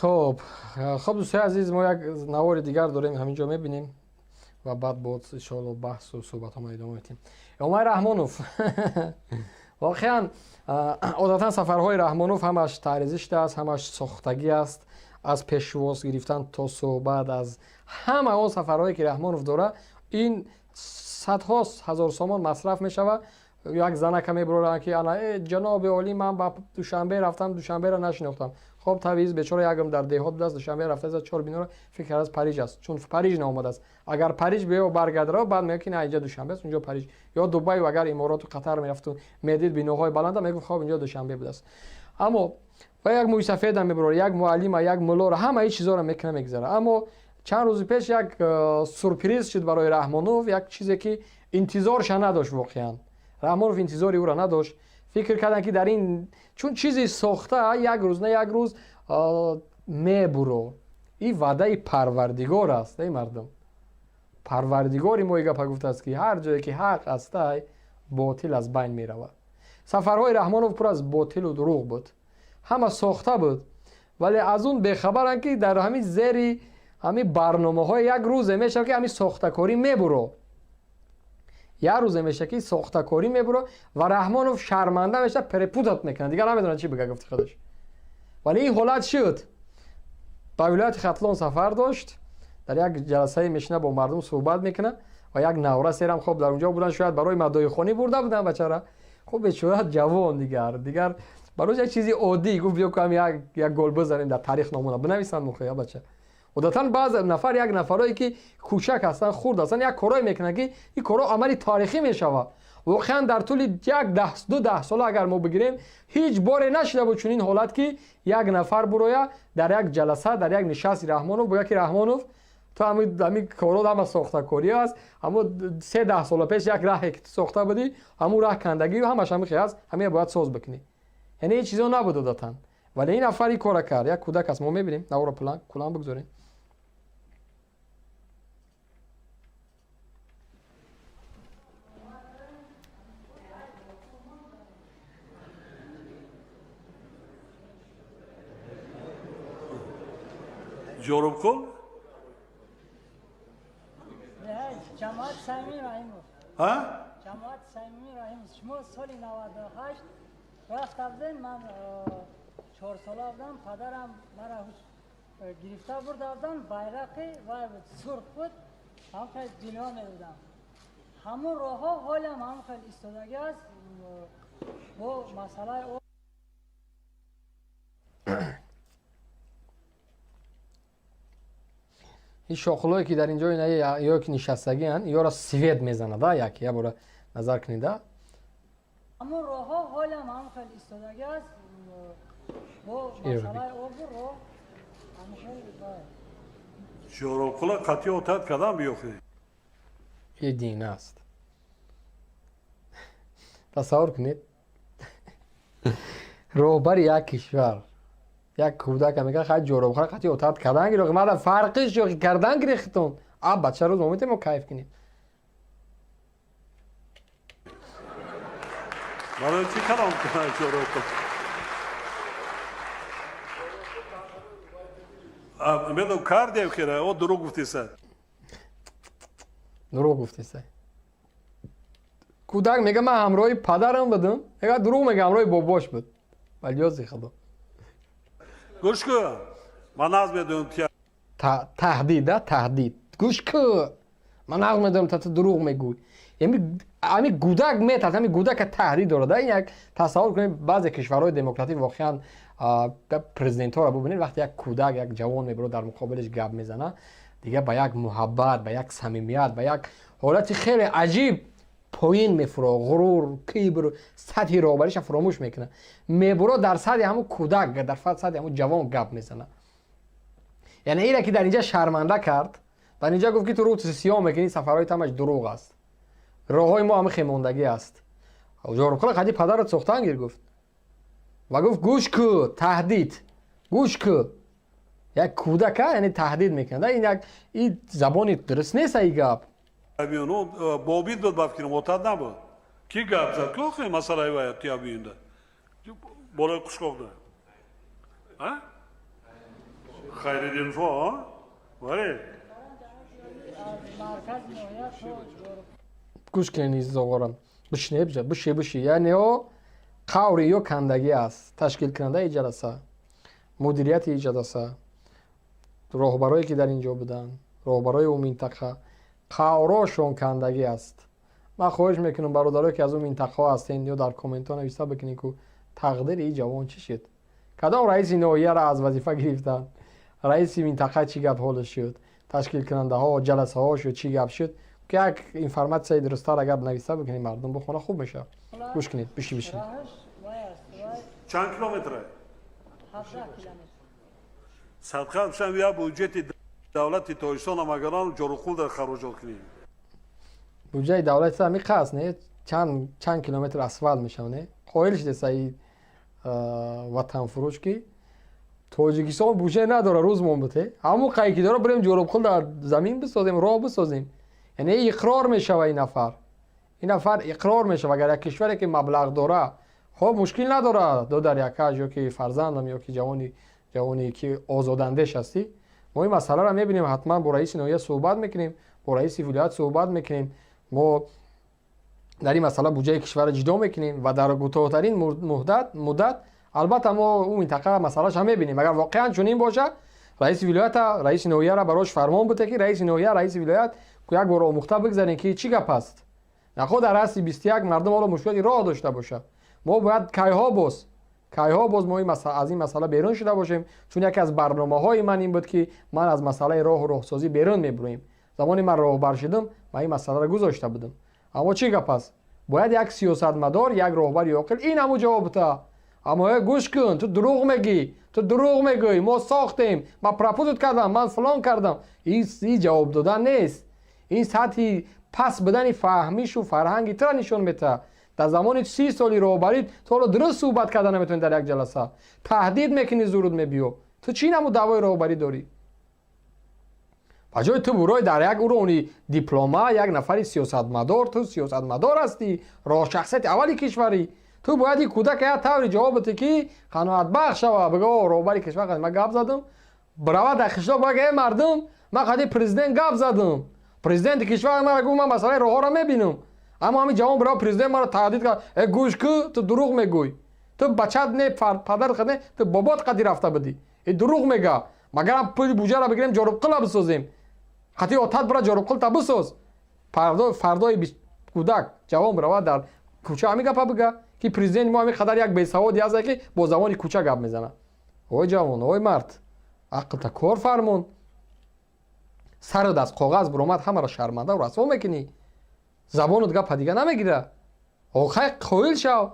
خب خب دوستای عزیز ما یک نوار دیگر داریم همینجا میبینیم و بعد بود ان شاء الله بحث و صحبت ما ادامه میدیم. عمر رحمانوف واقعا عادتا سفرهای رحمانوف همش تعریضیش است، همش ساختگی است، از پشواز گرفتن تا صحبت از همه اون سفرهایی که رحمانوف داره این صدها هزار سامان مصرف میشود. یک زنک میبرن که انا جناب عالی من با دوشنبه رفتم دوشنبه را نشناختم. خب طبیعی بیچاره یکم در دهات بود دوشنبه رفته از 4 بینور فکر از پاریس است چون پاریس نامد است. اگر پاریس بیو برگرده را بعد میگه نه اینجا دوشنبه است اونجا پاریس یا دبی و اگر امارات و قطر میرفت میدید بینوهای بلند میگه خب اینجا دوشنبه بود است. اما و یک موی سفید هم میبره یک معلم یک مولار همه این چیزا را میکنه میگذره. اما چند روز پیش یک سورپرایز شد برای رحمانوف، یک چیزی که انتظارش نداشت. واقعا رحمانوف انتظاری او را نداشت. فکر کردن که در این چون چیزی ساخته یک روز نه یک روز میبرو. این وعده پروردگار است ای مردم. پروردگاری ما گپ گفته است که هر جایی که حق است باطل از بین میرود. سفرهای رحمانوف پر از باطل و دروغ بود، همه ساخته بود، ولی از اون بخبرن که در همین زیر همین برنامه‌های یک روز میشه که همین ساخته‌کاری میبرو. یک روز میشه که ساخته‌کاری میبرو و رحمانوف شرمنده میشه پرپودت میکنه دیگه نمیدونه چی بگه گفت خودش. ولی این حالت شد. به ولایت ختلان سفر داشت، در یک جلسه میشینه با مردم صحبت میکنه و یک نوره سیرم خب در اونجا بودن شاید برای مدای خونی برده بودن بیچاره. خب بیچاره جوان دیگر برای یک چیزی عادی گفت بیا کنم یک گل بزنیم در تاریخ نمونه بنویسن مخیا بچه. عادتاً بعض نفر یک نفرایی که کوچک هستن خرد هستن یک کارایی میکنن که این کارا عملی تاریخی میشوه. واقعا در طول یک 10 سال اگر ما بگیریم هیچ باری نشده بود چون این حالت که یک نفر برویا در یک جلسه در یک نشست رحمانوف بگه که رحمانوف تو همین کارا هم ساخته‌کاری است، اما 3-10 سال پیش یک راه ساخته بودی همون راه کندگی و همش همین است همین باید ساز بکنی. یعنی این چیزا نبود عادتاً، ولی این نفری کار کرد. یک کودک است ما میبینیم نورا پلان بگذاریم. جورب کن جماعت صمیمی رحیم ها جماعت صمیمی رحیم شما سال 98 رفت بودین من 4 ساله بودم پدرم مرا گرفته برده بودن بیرقی و سرخ بود هم خیلی دنیا میدودم همون راه ها حالم هم خیلی ایستادگی است با مسئله این شاخلایی که در اینجا اینا یا که نشستگی هن یا را سوید میزنه دا یکی یا برای نظر کنید همون راه ها حالم هم خیلی ایستادگی است با مسئله آبو رو هم خیلی جورب کن قطعی اوتاد کدام بیوخی یه دین است. تصور کنید روبر یک کشور یک کودک میگه خیلی جورب خورد قطعی اتاق کردن گیره ماذا فرقش جو کردن گریختون بچه روز مومنت ما کیف کنیم. برای چی کلام کنه جورب کن میدونم کار دیم خیره او دروغ گفتی سه دروغ گفتی سه کودک میگه من همراهی پدرم بودم میگه دروغ میگه همراهی باباش بود ولی یازی خدا گوش کن من از میدونم تهدید گوش کن من از میدونم تا دروغ میگوی. یعنی همین کودک میتونه همین کودک تهدید داره. این یک تصور کنید بعضی کشورهای دموکراتیک واقعا پرزیدنت ها رو ببینید وقتی یک کودک یک جوان میبره در مقابلش گپ میزنه دیگه با یک محبت با یک صمیمیت با یک حالت خیلی عجیب پایین میفره غرور کبر سطح رهبریش فراموش میکنه میبره در سطح همون کودک در سطح همون جوان گپ میزنه. یعنی اینا که در اینجا شرمنده کرد در اینجا گفت که تو رو سیاه میکنی سفرهای تمش دروغ است راههای ما همه خیماندگی است. جورب کن قدی پدرت ساختن گیر گفت و گفت گوش کو تهدید گوش کو یک کودک یعنی تهدید میکنه. این زبانی درست نیست ای گپ بیونو بابید بود بفکرم اوتاد نبود کی گپ زد که خیلی مسئله باید تیا بیونده برای کشکوک ده ها خیر دینفو ولی از مرکز نویت تو جورب گوش کنید زغارم بشنه بشه یعنی او قوری یا کندگی است تشکیل کننده ای جلسه مدیریت ای جلسه راهبرایی که در اینجا بودن راهبرای اون منطقه قوراشون کندگی است. من خواهش میکنم برادرایی که از اون منطقه ها هستین یا در کامنت ها نوشته بکنین که تقدیر این جوان چی شد، کدام رئیس ناحیه را از وظیفه گرفتن، رئیس منطقه چی گپ حالش شد، تشکیل کننده ها جلسه ها شد چی گپ شد که یک اینفورماسیون درسته را اگر نوشته بکنین مردم بخونه خوب میشه. گوش کنید بشین راهش وای است وای چند کیلومتره 17 کیلومتر صدقه بشم یا بودجه دولت تاجیکستان هم اگران جاروخول در خراجات کنیم بودجه دولت هم میخواست نه چند کیلومتر اسفالت میشه نه قایل شده سعی وطن فروش کی تاجیکستان بودجه نداره روز بوده همون قایکی داره بریم جاروخول در زمین بسازیم راه بسازیم. یعنی اقرار میشه این نفر اقرار میشه اگر یک کشوری که مبلغ داره خب مشکل نداره دو در یک کاج یا که فرزندم یا که جوانی که آزاداندهش هستی ما این مسئله را میبینیم حتما با رئیس ناحیه صحبت میکنیم با رئیس ولایت صحبت میکنیم ما در این مسئله بودجه کشور جدا میکنیم و در کوتاه‌ترین مدت البته ما اون منطقه مسئلهش هم میبینیم اگر واقعا چنین باشه رئیس ولایت رئیس ناحیه را براش فرمان بده که رئیس ناحیه رئیس ولایت یک بار آموخته بگذارین که چی گپ است نخود در اصل 21 مردم حالا مشکلی راه داشته باشه ما باید کایها باز ما از این مسئله بیرون شده باشیم چون یکی از برنامه‌های من این بود که من از مسئله راه و راهسازی بیرون میبرویم زمانی من راهبر شدم من این مسئله را گذاشته بودم اما چی گپ است باید یک سیاستمدار یک راهبر عاقل این همو جواب بده اما گوش کن تو دروغ میگی ما ساختیم ما پروپوز کردم من فلان کردم این جواب دادن نیست این سطح پس بدن فهمیش و فرهنگی تو نشون میده در زمان 30 سالی راهبری تو حالا درست صحبت کردن نمیتونی در یک جلسه تهدید میکنی زورت میبیو تو چی نمو دعوای راهبری داری بجای تو برای در یک اونی دیپلمه یک نفری سیاستمدار تو سیاستمدار هستی راه شخصیت اولی کشوری تو باید این کودک یا طوری جواب بده که قناعت بخش شوه بگو راهبری کشور من گپ زدم برای در خشتا بگه مردم من قدی پرزیدنت گپ زدم پرزیدنت کشور من گفت من مسئله راه را میبینم اما همین جوان برای پرزیدنت ما را تهدید کرد گوش کو تو دروغ میگوی تو بچت نه پدر خدمت تو بابات قدی رفته بدی این دروغ میگه مگر هم پول بوجه را بگیریم جاروبقل بسازیم خاطی اوتات برای جاروبقل تا بساز فردای کودک جوان برای در کوچه همین گپ بگه که پرزیدنت ما همین قدر یک بیسوادی هست که با زبان کوچه گپ میزنه اوی جوان اوی مرد عقل تا کار فرمون سر دست کاغذ برآمد همه را شرمنده و رسوا میکنی زبانت گپ دیگه نمیگیره آخه قایل شو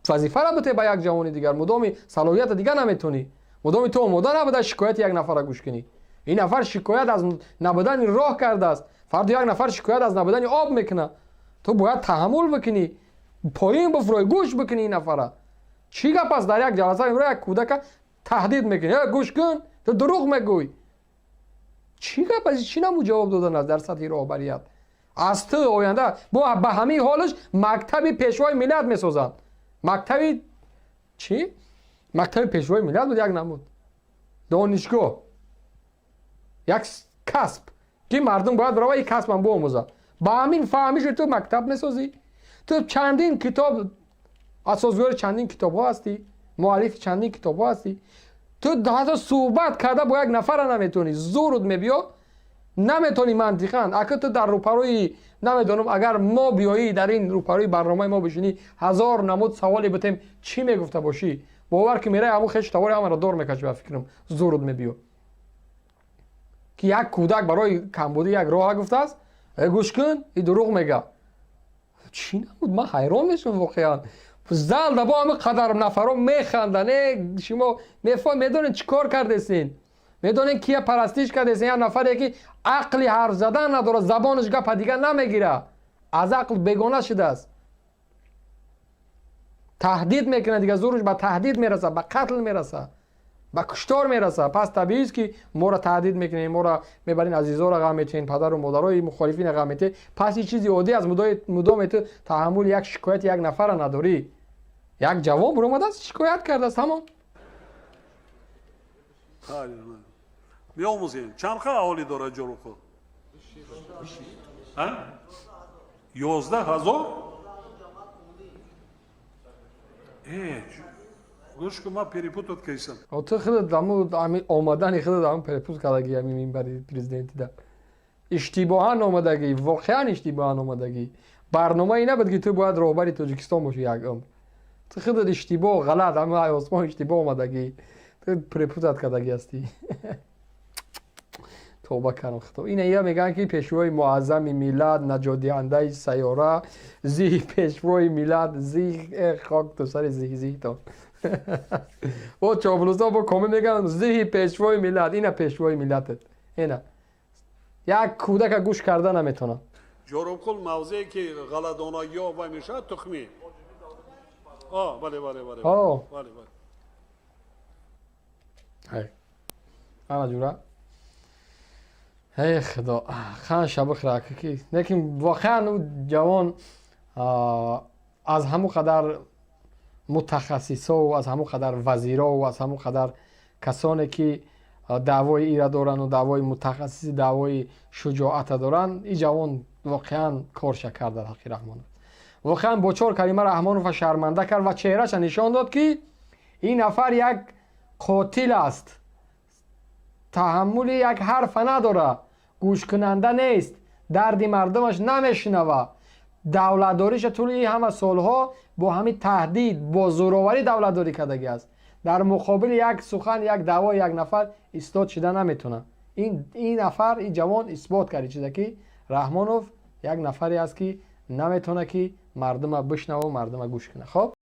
وظیفه را بده به یک جوان دیگر مدام صلاحیت دیگه نمیتونی مدام تو آماده نبوده شکایت یک نفر را گوش کنی این نفر شکایت از نبودن راه کرده است فرد یک نفر شکایت از نبودن آب میکنه تو باید تحمل بکنی پایین بفروی گوش بکنی این نفر چی گپ است در یک جلسه امروز یک کودک تهدید میکنی گوش کن تو دروغ میگوی چی گپ است چی نمو جواب دادن از در سطح راهبریت از تو آینده با به همین حالش مکتب پیشوای ملت میسازن مکتب چی مکتب پیشوای ملت بود یک نمود دانشگاه یک کسب که مردم باید برای این کسب هم بیاموزن با همین فهمیش تو مکتب میسازی تو چندین کتاب اساسگوی چندین کتاب ها هستی مؤلف چندین کتاب ها هستی تو حتی صحبت کرده با یک نفر نمیتونی زورت میبیا نمیتونی منطقاً اگه تو در روپروی نمیدونم اگر ما بیایی در این روپروی برنامه ما بشینی 1000 نمود سوالی بتیم چی میگفته باشی باور که میره همون خش تاوری همه را دور میکشه به فکرم زورت میبیو که یک کودک برای کمبودی یک راه گفته است گوش کن این دروغ میگه چی نبود من حیران میشم واقعا زل دبا همه قدر نفرها میخندن شما میدونین چیکار کردین میدونین کیه پرستش کردین یا نفری که عقلی حرف زدن نداره زبانش گپ دیگه نمیگیره از عقل بیگانه شده است تهدید میکنه دیگه زورش به تهدید میرسه به قتل میرسه به کشتار میرسه پس طبیعی است که ما را تهدید میکنین ما را میبرین عزیزا را غم میتین پدر و مادرای مخالفین غم میتین پس این چیزی عادی از مدام تو تحمل یک شکایت یک نفر نداری یک جوان برآمده است شکایت کرده است همون میآموزیم چند خواهر اهالی داره جاروخو 11,000 گوش که ما پریپوتت کیسم تو خودت دامو آمدن خودت دامو پرپوز کردگی همین برای پرزیدنتی ده اشتباهان آمدگی واقعا اشتباهان آمدگی برنامه ای نبود که تو باید رهبر تاجیکستان باشی یک عمر تو خودت اشتباه غلط همه آسمان اشتباه آمدگی تو پرپوزت کردگی هستی توبه کنم خدا این ایا میگن که پیشوای معظم میلاد نجات دهنده سیاره زی پیشوای میلاد زی خاک تو سر زی تو او چابلوسا با کامل میگن زی پیشوای میلاد اینا پیشوای میلادت اینا یک کودک گوش کرده نمیتونه جاروخو موضعی که غلطانه یا و میشه تخمی بله بله بله آه. بله بله هی انا جورا ای خدا خان شبخ را که لیکن واقعا اون جوان از همون قدر متخصصا و از همون قدر وزیرا و از همون قدر کسانی که دعوای ایرا دارن و دعوای متخصصی دعوای شجاعت دارن این جوان واقعا کارش کرد در حق رحمانوف واقعا با 4 کلمه رحمانوف شرمنده کرد و چهرهش نشان داد که این نفر یک قاتل است تحمل یک حرف نداره گوش کننده نیست درد مردمش نمیشنوه دولتداریش طول این همه سالها با همین تهدید با زوراوری دولتداری کردگی است در مقابل یک سخن یک دعوا یک نفر ایستاد شده نمیتونه این نفر این جوان اثبات کرد چیزی که رحمانوف یک نفری است که نمیتونه که مردم بشنوه و مردم گوش کنه خب